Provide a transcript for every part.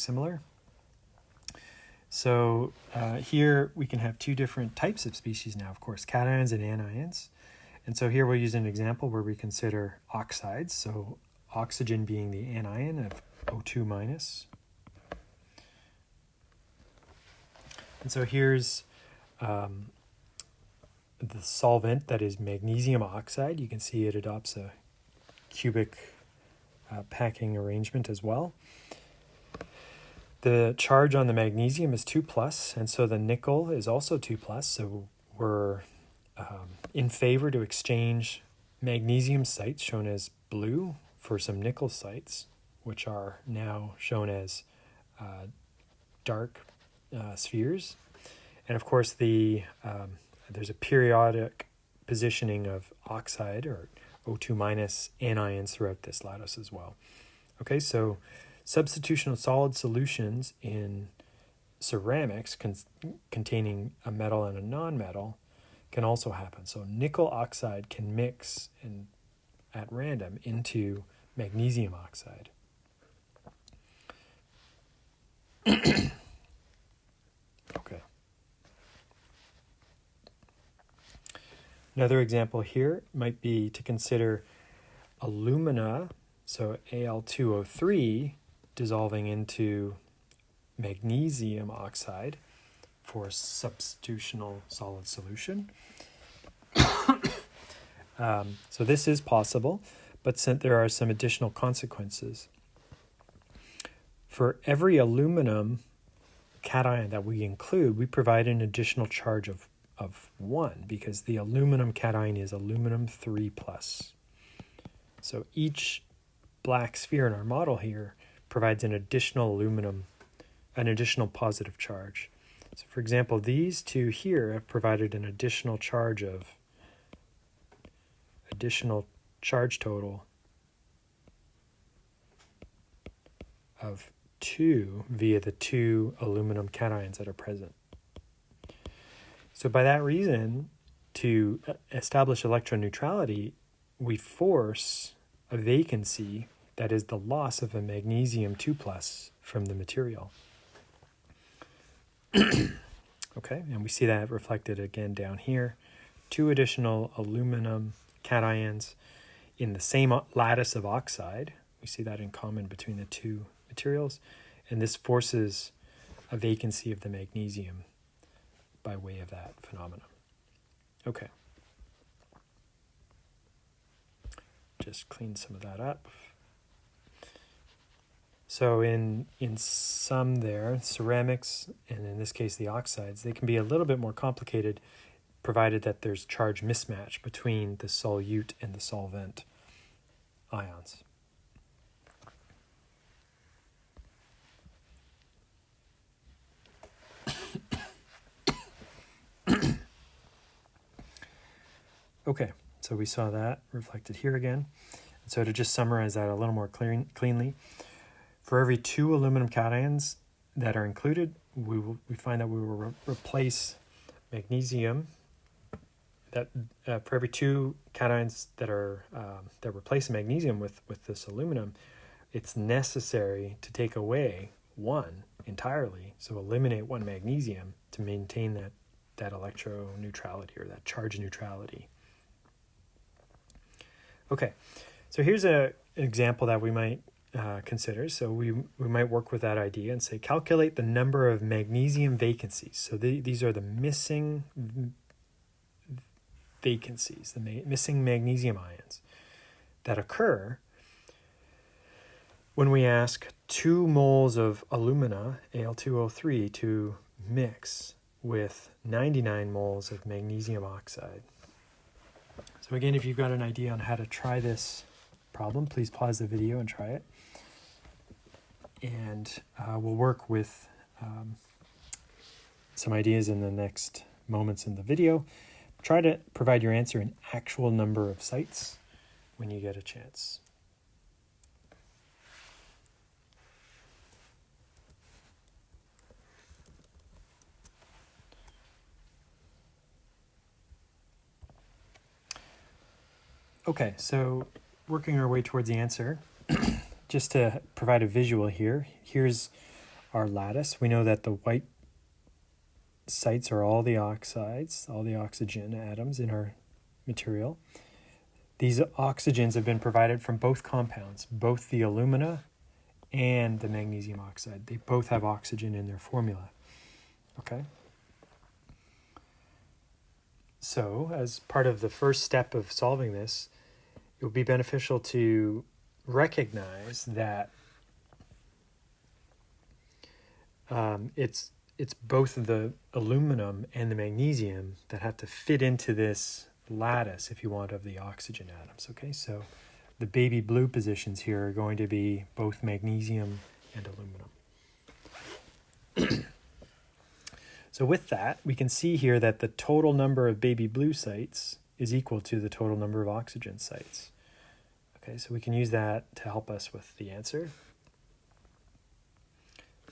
similar. So here we can have two different types of species now, of course, cations and anions. And so here we'll use an example where we consider oxides, so oxygen being the anion of O2 minus. And so here's the solvent that is magnesium oxide. You can see it adopts a cubic packing arrangement as well. The charge on the magnesium is 2+, and so the nickel is also 2+, so we're in favor to exchange magnesium sites shown as blue for some nickel sites, which are now shown as dark spheres. And of course, there's a periodic positioning of oxide or O2 minus anions throughout this lattice as well. Okay, so substitution of solid solutions in ceramics containing a metal and a non-metal can also happen. So nickel oxide can mix at random into magnesium oxide. Okay. Another example here might be to consider alumina, so Al2O3, dissolving into magnesium oxide for substitutional solid solution. So this is possible, but there are some additional consequences. For every aluminum cation that we include, we provide an additional charge of 1 because the aluminum cation is aluminum 3+. So each black sphere in our model here provides an additional positive charge. So for example, these two here have provided an additional charge total of 2 via the 2 aluminum cations that are present. So by that reason, to establish electroneutrality, we force a vacancy, that is the loss of a magnesium 2+ from the material. Okay, and we see that reflected again down here. 2 additional aluminum cations in the same lattice of oxide. We see that in common between the two materials, and this forces a vacancy of the magnesium by way of that phenomenon. Okay. Just clean some of that up. So in some there, ceramics, and in this case the oxides, they can be a little bit more complicated provided that there's charge mismatch between the solute and the solvent ions. Okay, so we saw that reflected here again. And so to just summarize that a little more cleanly, for every 2 aluminum cations that are included, we find that we will replace magnesium. That for every 2 cations that replace magnesium with this aluminum, it's necessary to take away 1 entirely, so eliminate 1 magnesium to maintain that electroneutrality or that charge neutrality. Okay, so here's an example that we might consider. So we might work with that idea and say calculate the number of magnesium vacancies. So these are the missing vacancies, the missing magnesium ions that occur when we ask 2 moles of alumina, Al2O3, to mix with 99 moles of magnesium oxide. So again, if you've got an idea on how to try this problem, please pause the video and try it. And we'll work with some ideas in the next moments in the video. Try to provide your answer in actual number of sites when you get a chance. Okay, so working our way towards the answer, just to provide a visual here, here's our lattice. We know that the white sites are all the oxides, all the oxygen atoms in our material. These oxygens have been provided from both compounds, both the alumina and the magnesium oxide. They both have oxygen in their formula. Okay? So, as part of the first step of solving this, it would be beneficial to recognize that it's both the aluminum and the magnesium that have to fit into this lattice, if you want, of the oxygen atoms. Okay, so the baby blue positions here are going to be both magnesium and aluminum. So with that, we can see here that the total number of baby blue sites is equal to the total number of oxygen sites. Okay, so we can use that to help us with the answer.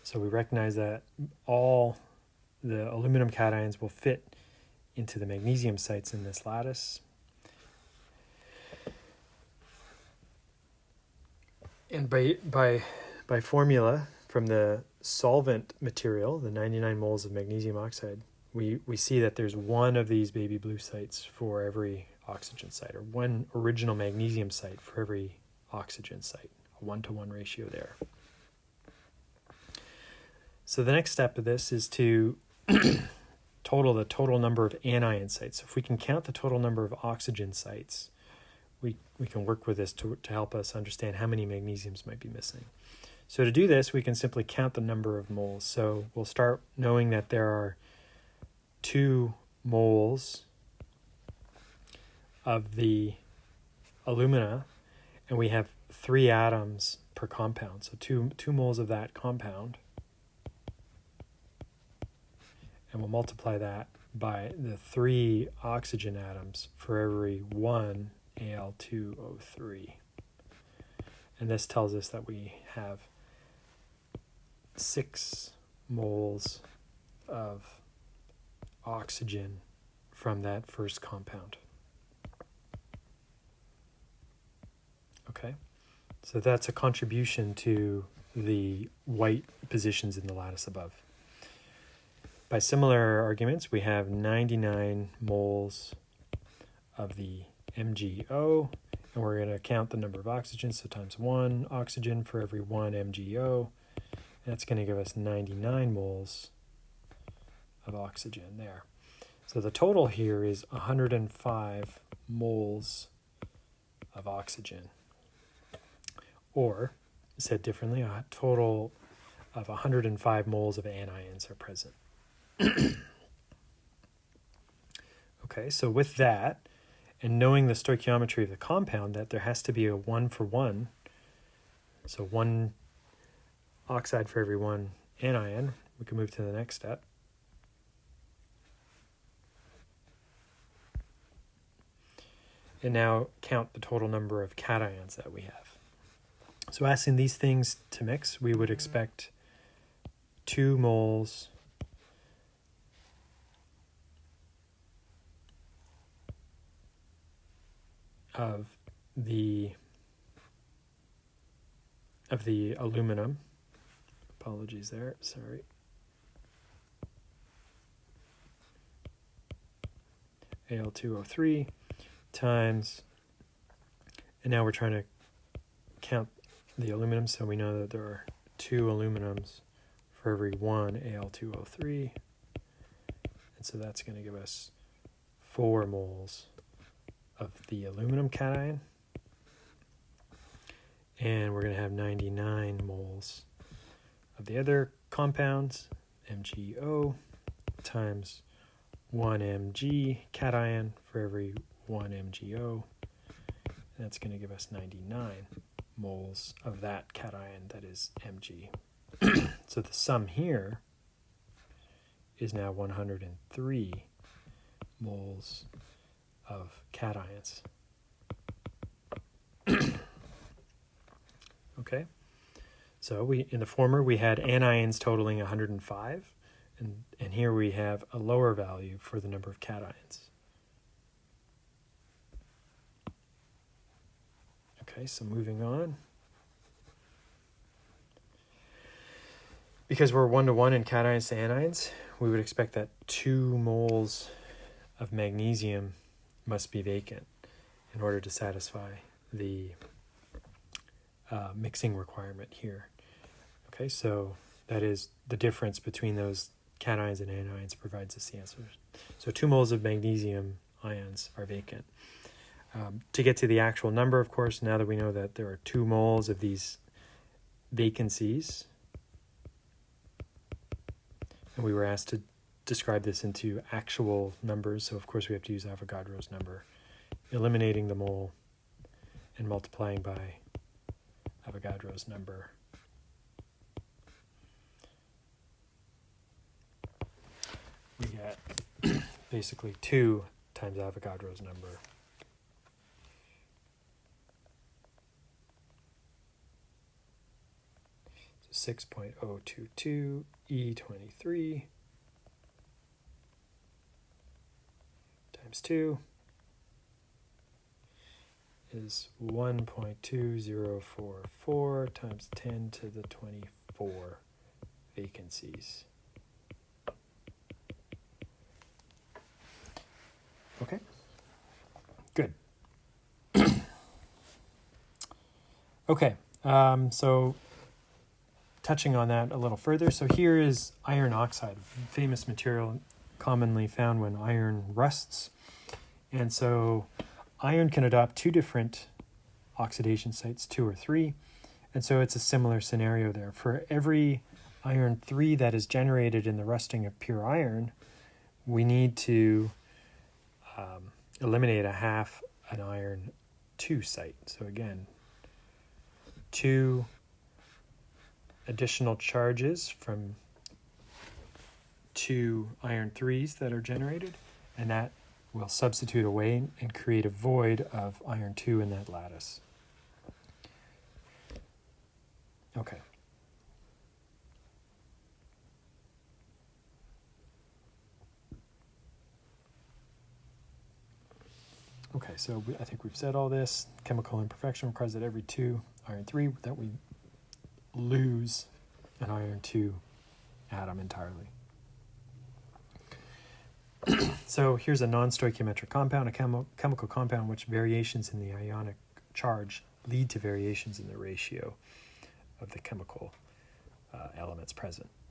So we recognize that all the aluminum cations will fit into the magnesium sites in this lattice. And by formula from the solvent material, the 99 moles of magnesium oxide, we see that there's one of these baby blue sites for every oxygen site, or one original magnesium site for every oxygen site, a 1-to-1 ratio there. So the next step of this is to total the total number of anion sites. If we can count the total number of oxygen sites, we can work with this to help us understand how many magnesiums might be missing. So to do this, we can simply count the number of moles. So we'll start knowing that there are 2 moles of the alumina, and we have 3 atoms per compound. So 2 moles of that compound. And we'll multiply that by the 3 oxygen atoms for every 1 Al2O3. And this tells us that we have 6 moles of oxygen from that first compound. Okay, so that's a contribution to the white positions in the lattice above. By similar arguments, we have 99 moles of the MgO, and we're going to count the number of oxygens, so times 1 oxygen for every 1 MgO. That's going to give us 99 moles of oxygen there. So the total here is 105 moles of oxygen. Or, said differently, a total of 105 moles of anions are present. Okay, so with that, and knowing the stoichiometry of the compound, that there has to be a 1-for-1, so 1 oxide for every 1 anion, we can move to the next step. And now count the total number of cations that we have. So asking these things to mix, we would expect 2 moles of the aluminum. Apologies there, sorry. Al2O3 times, and now we're trying to count the aluminum, so we know that there are 2 aluminums for every 1 Al2O3, and so that's going to give us 4 moles of the aluminum cation, and we're going to have 99 moles of the other compounds, MgO, times 1 Mg cation for every 1 MgO, and that's going to give us 99 moles of that cation, that is Mg. So the sum here is now 103 moles of cations. Okay, so in the former we had anions totaling 105, and here we have a lower value for the number of cations. Okay, so moving on. because we're 1-to-1 in cations to anions, we would expect that 2 moles of magnesium must be vacant in order to satisfy the mixing requirement here. Okay, so that is the difference between those cations and anions provides us the answer. So 2 moles of magnesium ions are vacant. To get to the actual number, of course, now that we know that there are 2 moles of these vacancies, and we were asked to describe this into actual numbers, so of course we have to use Avogadro's number, eliminating the mole and multiplying by Avogadro's number. We get basically 2 times Avogadro's number. So 6.022 E23 times 2 is 1.2044 times 10 to the 24 vacancies. Okay, good. Okay, so touching on that a little further, so here is iron oxide, a famous material commonly found when iron rusts. And so iron can adopt 2 different oxidation sites, 2 or 3, and so it's a similar scenario there. For every iron 3 that is generated in the rusting of pure iron, we need to eliminate a half an iron 2 site. So again, 2 additional charges from 2 iron 3s that are generated, and that will substitute away and create a void of iron 2 in that lattice. Okay. Okay, so I think we've said all this. Chemical imperfection requires that every 2 iron 3 that we lose an iron 2 atom entirely. So here's a non-stoichiometric compound, a chemical compound in which variations in the ionic charge lead to variations in the ratio of the chemical elements present.